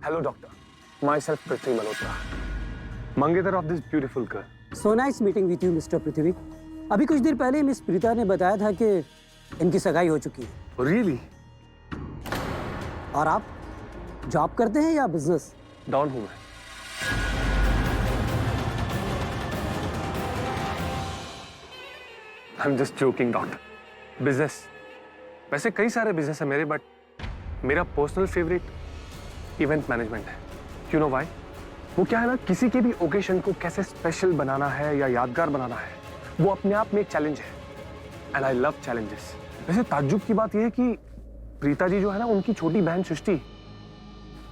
Hello, doctor. Myself, Prithvi Malhotra. Mangetar of this beautiful girl. So nice meeting with you, Mr. पृथ्वी। अभी कुछ देर पहले miss Preeta ने बताया था कि इनकी सगाई हो चुकी है। Really? और आप जॉब करते हैं या बिजनेस? डॉन हूं मैं। I'm just joking, doctor. Business, वैसे कई सारे बिजनेस है मेरे, बट मेरा पर्सनल फेवरेट इवेंट मैनेजमेंट है। You know why? वो क्या है ना, किसी के भी ओकेशन को कैसे स्पेशल बनाना है या यादगार बनाना है, वो अपने आप में एक चैलेंज है। And I love challenges. वैसे ताज्जुब की बात यह है कि प्रीता जी जो है ना, उनकी छोटी बहन सृष्टि,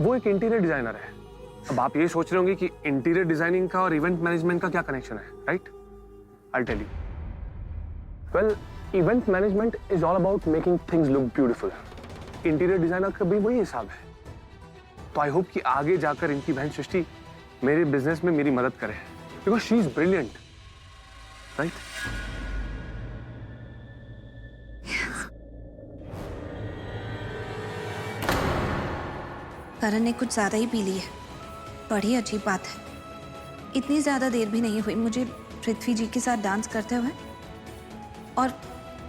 वो एक इंटीरियर डिजाइनर है। अब आप ये सोच रहे होंगे कि इंटीरियर डिजाइनिंग का और इवेंट मैनेजमेंट का क्या कनेक्शन है, right? I tell you. Well, event management is all about making things look beautiful. Interior designer का भी वही हिसाब है। तो आई होप कि आगे जाकर इनकी बहन सृष्टि मेरे बिजनेस में मेरी मदद करे, because she is brilliant, right? Karan ने कुछ ज्यादा ही पी ली है। बड़ी अजीब बात है। इतनी ज्यादा देर भी नहीं हुई मुझे पृथ्वी जी के साथ डांस करते हुए, और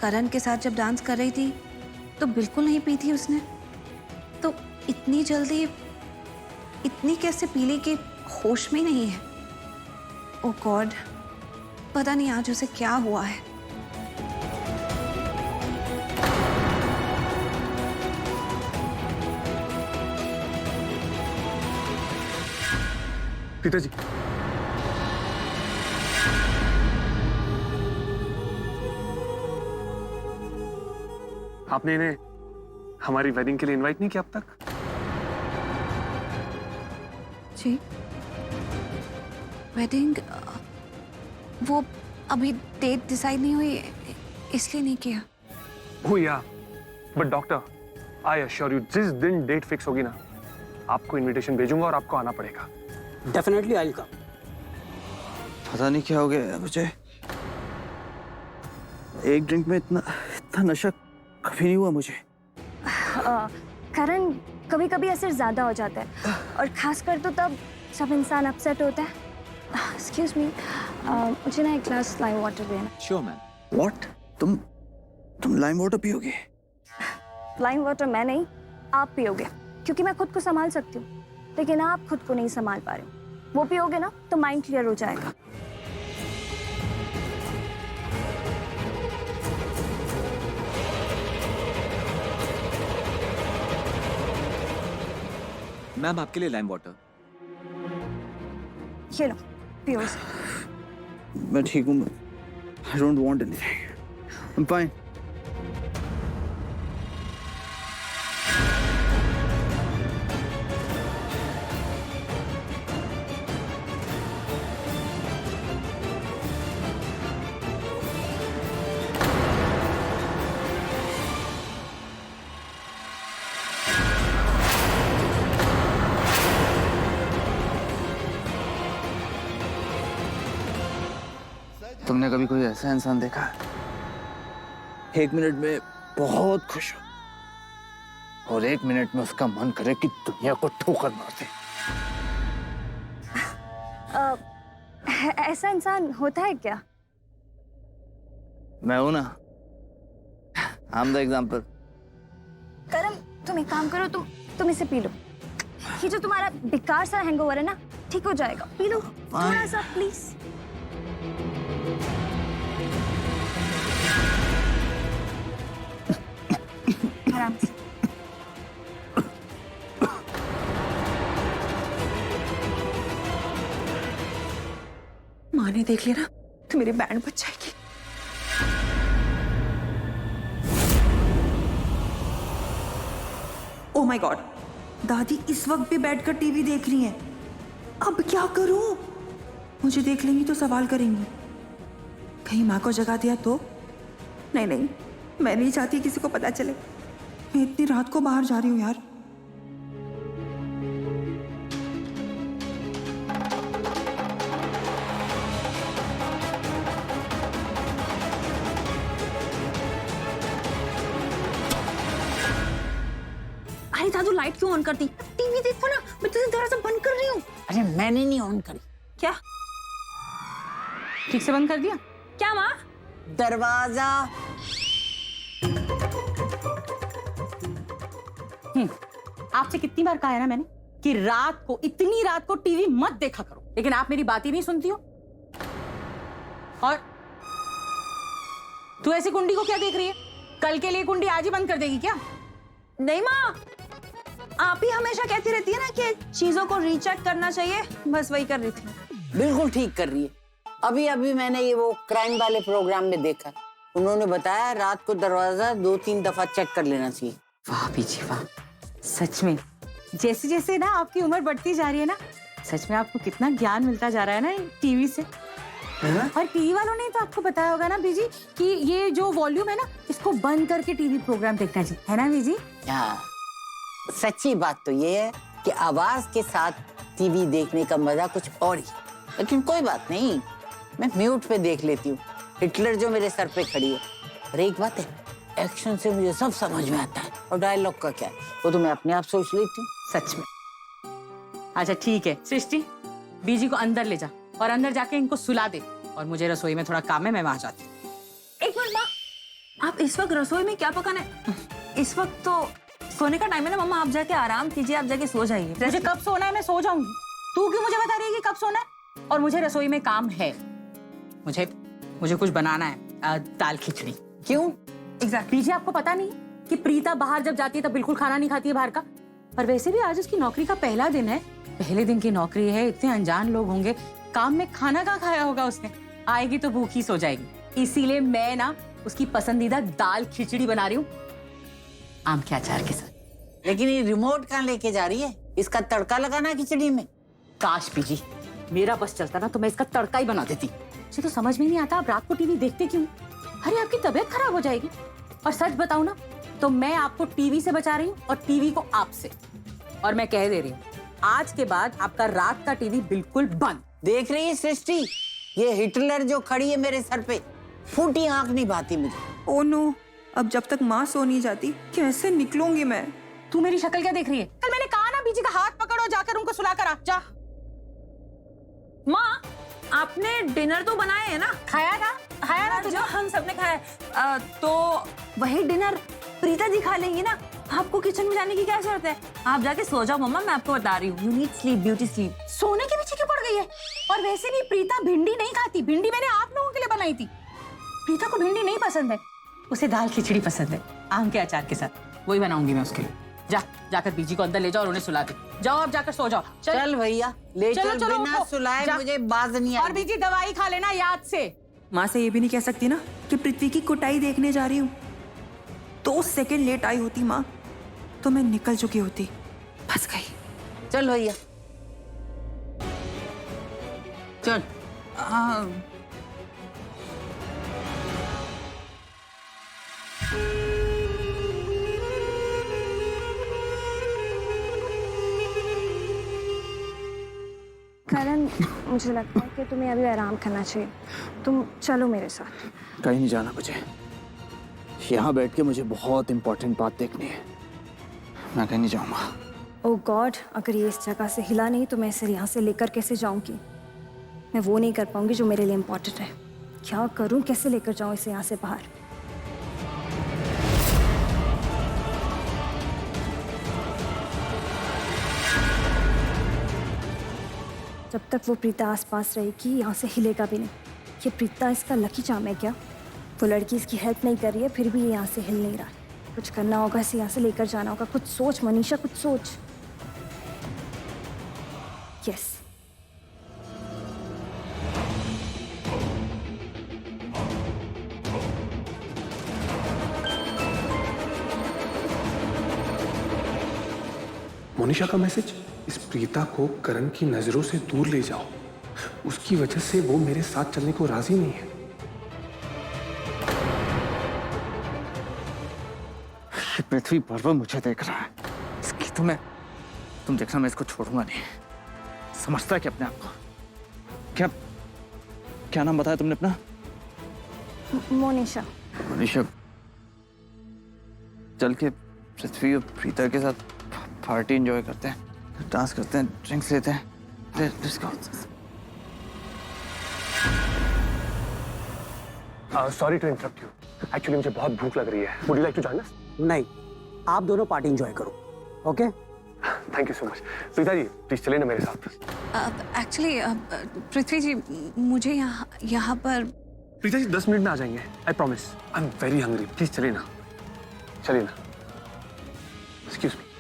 करण के साथ जब डांस कर रही थी तो बिल्कुल नहीं पी थी उसने। तो इतनी जल्दी इतनी कैसे पी ली कि होश में नहीं है। ओह गॉड, पता नहीं आज उसे क्या हुआ है। प्रीता जी, आपने इन्हें हमारी वेडिंग के लिए इनवाइट नहीं किया अब तक? जी, वेडिंग, वो अभी डेट डिसाइड नहीं हुई, इसलिए नहीं किया। Oh yeah, but doctor, I assure you, जिस दिन डेट फिक्स होगी ना, आपको इनविटेशन भेजूंगा और आपको आना पड़ेगा। Definitely I will come. पता नहीं क्या हो गया मुझे। एक ड्रिंक में इतना नशा कभी नहीं हुआ मुझे। करण, कभी कभी असर ज्यादा हो जाता है, और खासकर तो तब जब इंसान अपसेट होता है। एक्सक्यूज मी, मुझे ना एक ग्लास लाइम वाटर देना। Sure ma'am. व्हाट? तुम लाइम वाटर पियोगे? लाइम वाटर मैं नहीं, आप पियोगे, क्योंकि मैं खुद को संभाल सकती हूँ, लेकिन आप खुद को नहीं संभाल पा रहे हो। वो पियोगे ना तो माइंड क्लियर हो जाएगा। मैम, आपके लिए लाइम वाटर। ये लो, पियो। मैं ठीक हूँ। I don't want anything. I am fine. तुमने कभी कोई ऐसा इंसान देखा? एक मिनट में बहुत खुश हो और एक मिनट में उसका मन करे कि दुनिया को ठोकर मार दे। ऐसा इंसान होता है क्या? मैं हूं ना, आई एम द एग्जाम्पल। करण, तुम एक काम करो, तुम इसे पी लो। ये जो तुम्हारा बेकार सा हैंगओवर है ना, ठीक हो जाएगा। पी लो थोड़ा सा प्लीज। आराम से। माँ ने देख लिया ना तो मेरी बैंड बच जाएगी। ओह माय गॉड, दादी इस वक्त भी बैठकर टीवी देख रही हैं। अब क्या करूं? मुझे देख लेंगी तो सवाल करेंगी। कहीं माँ को जगा दिया तो? नहीं नहीं, मैं नहीं चाहती किसी को पता चले। मैं इतनी रात को बाहर जा रही हूँ यार। अरे दादू, लाइट क्यों ऑन करती? टीवी देखो ना, मैं तुझे दरवाजा बंद कर रही हूँ। अरे मैंने नहीं ऑन करी, क्या? ठीक से बंद कर दिया क्या माँ? दरवाजा। आपसे कितनी बार कहा है ना मैंने कि रात को, इतनी रात को टीवी मत देखा करो, लेकिन आप मेरी बात ही नहीं सुनती हो। और तू ऐसी कुंडी को क्या देख रही है? कल के लिए कुंडी आज ही बंद कर देगी क्या? नहीं माँ, आप ही हमेशा कहती रहती है ना कि चीजों को रीचेक करना चाहिए, बस वही कर रही थी। बिल्कुल ठीक कर रही है। अभी अभी मैंने ये वो क्राइम वाले प्रोग्राम में देखा, उन्होंने बताया रात को दरवाजा 2-3 दफा चेक कर लेना चाहिए। वाह बीजी वाह, सच में जैसे जैसे ना आपकी उम्र बढ़ती जा रही है ना, सच में आपको कितना ज्ञान मिलता जा रहा है ना टीवी से। और टीवी वालों ने तो आपको बताया होगा ना बीजी कि ये जो वॉल्यूम है ना, इसको बंद करके टीवी प्रोग्राम देखना चाहिए, है ना बीजी? हाँ, सच्ची बात तो ये है कि आवाज के साथ टीवी देखने का मजा कुछ और ही। लेकिन कोई बात नहीं, मैं म्यूट पे देख लेती हूँ। हिटलर जो मेरे सर पे खड़ी है। और एक बात है, एक्शन से मुझे सब समझ में आता है, और डायलॉग का क्या है वो तो मैं अपने आप सोच लेती हूँ। सच में। अच्छा ठीक है सृष्टि, बीजी को अंदर ले जा और अंदर जाके इनको सुला दे, और मुझे रसोई में थोड़ा काम है, मैं वहां जाती हूँ। एक मिनट माँ, आप इस वक्त रसोई में क्या पकाना है? इस वक्त तो सोने का टाइम है ना मम्मा, आप जाके आराम कीजिए, आप जाके सो जाइए। मुझे कब सोना है मैं सो जाऊंगी, तू क्यों मुझे बता रही है कि कब सोना है? और मुझे रसोई में काम है, मुझे कुछ बनाना है, दाल खिचड़ी। क्यों? एग्जैक्टली। बीजी आपको पता नहीं कि प्रीता बाहर जब जाती है तब बिल्कुल खाना नहीं खाती है बाहर का। और वैसे भी आज उसकी नौकरी का पहला दिन है, पहले दिन की नौकरी है, इतने अनजान लोग होंगे, काम में खाना कहाँ खाया होगा उसने? आएगी तो भूखी सो जाएगी। इसीलिए मैं ना उसकी पसंदीदा दाल खिचड़ी बना रही हूँ, आम के अचार के साथ। लेकिन ये रिमोट कहाँ लेके जा रही है? इसका तड़का लगाना खिचड़ी में। काश बीजी मेरा बस चलता ना तो मैं इसका तड़का ही बना देती। मुझे तो समझ में नहीं आता आप रात को टीवी देखते क्यों? अरे आपकी तबीयत खराब हो जाएगी। और सच बताऊं ना तो मैं आपको टीवी से बचा रही हूँ और टीवी को आपसे। और मैं कह दे रही हूँ, आज के बाद आपका रात का टीवी बिल्कुल बंद। देख रही है सृष्टि, ये हिटलर जो खड़ी है मेरे सर पे, फूटी आंख नहीं भाती मुझे। ओ नो, अब जब तक माँ सो नहीं जाती कैसे निकलूंगी मैं? तू मेरी शक्ल क्या देख रही है? कल मैंने कहा ना बीजी का हाथ पकड़ो, जाकर उनको सुला कर आ जा। माँ, आपने डिनर तो बनाया है ना? खाया ना जो हम सबने खाया, तो वही डिनर प्रीता जी खा लेंगी ना। आपको किचन में जाने की क्या जरूरत है? आप जाके सो जाओ मम्मा, मैं आपको बता रही हूँ, you need sleep, beauty sleep. सोने के पीछे क्यों पड़ गई है? और वैसे भी प्रीता भिंडी नहीं खाती, भिंडी मैंने आप लोगों के लिए बनाई थी। प्रीता को भिंडी नहीं पसंद है, उसे दाल खिचड़ी पसंद है, आम के अचार के साथ। वही बनाऊंगी मैं उसके लिए। जाकर बीजी को अंदर ले जाओ और उन्हें सुला दे। जाओ आप जाकर सो जाओ। चल भैया ले चल, बिना उठो, सुलाए जा। मुझे बाज नहीं और आई। बीजी दवाई खा लेना याद से। माँ से ये भी नहीं कह सकती ना कि पृथ्वी की कुटाई देखने जा रही हूँ। 2 सेकंड लेट आई होती माँ तो मैं निकल चुकी होती। फंस गई। चल भैया चल। हाँ करण, मुझे लगता है कि तुम्हें अभी आराम करना चाहिए। तुम चलो मेरे साथ। कहीं नहीं जाना मुझे, यहाँ बैठ के मुझे बहुत इंपॉर्टेंट बात देखनी है। मैं कहीं नहीं जाऊंगा। ओह गॉड, अगर ये इस जगह से हिला नहीं तो मैं इसे यहाँ से लेकर कैसे जाऊंगी? मैं वो नहीं कर पाऊंगी जो मेरे लिए इम्पोर्टेंट है। क्या करूं, कैसे लेकर जाऊं इसे यहाँ से बाहर? जब तक वो प्रीता आसपास रहेगी यहाँ से हिलेगा भी नहीं। ये प्रीता इसका लकी चार्म है क्या? वो लड़की इसकी हेल्प नहीं कर रही है, फिर भी ये यहाँ से हिल नहीं रहा। कुछ करना होगा, इसे यहाँ से लेकर जाना होगा। कुछ सोच मनीषा, कुछ सोच। यस। मोनिशा का मैसेज, इस प्रीता को करण की नजरों से दूर ले जाओ, उसकी वजह से वो मेरे साथ चलने को राजी नहीं है। पृथ्वी पर्वत मुझे देख रहा है, इसकी तुम देखना, मैं इसको छोड़ूंगा नहीं। समझता है कि अपने आप को? क्या नाम बताया तुमने अपना? मोनिशा। मोनिशा, चल के पृथ्वी और प्रीता के साथ पार्टी एंजॉय करते हैं। डांस करते हैं, ड्रिंक्स लेते हैं। Let's go. Sorry to interrupt you, actually मुझे बहुत भूख लग रही है। Would you like to join us? नहीं, आप दोनों पार्टी एंजॉय करो। Okay? Thank you so much. Preeta ji please चलिए ना मेरे साथ। एक्चुअली पृथ्वी जी, मुझे यहाँ पर प्रीता जी 10 मिनट में आ जाएंगे, I promise. I am very hungry, please चलिए ना, चलिए ना। Excuse me.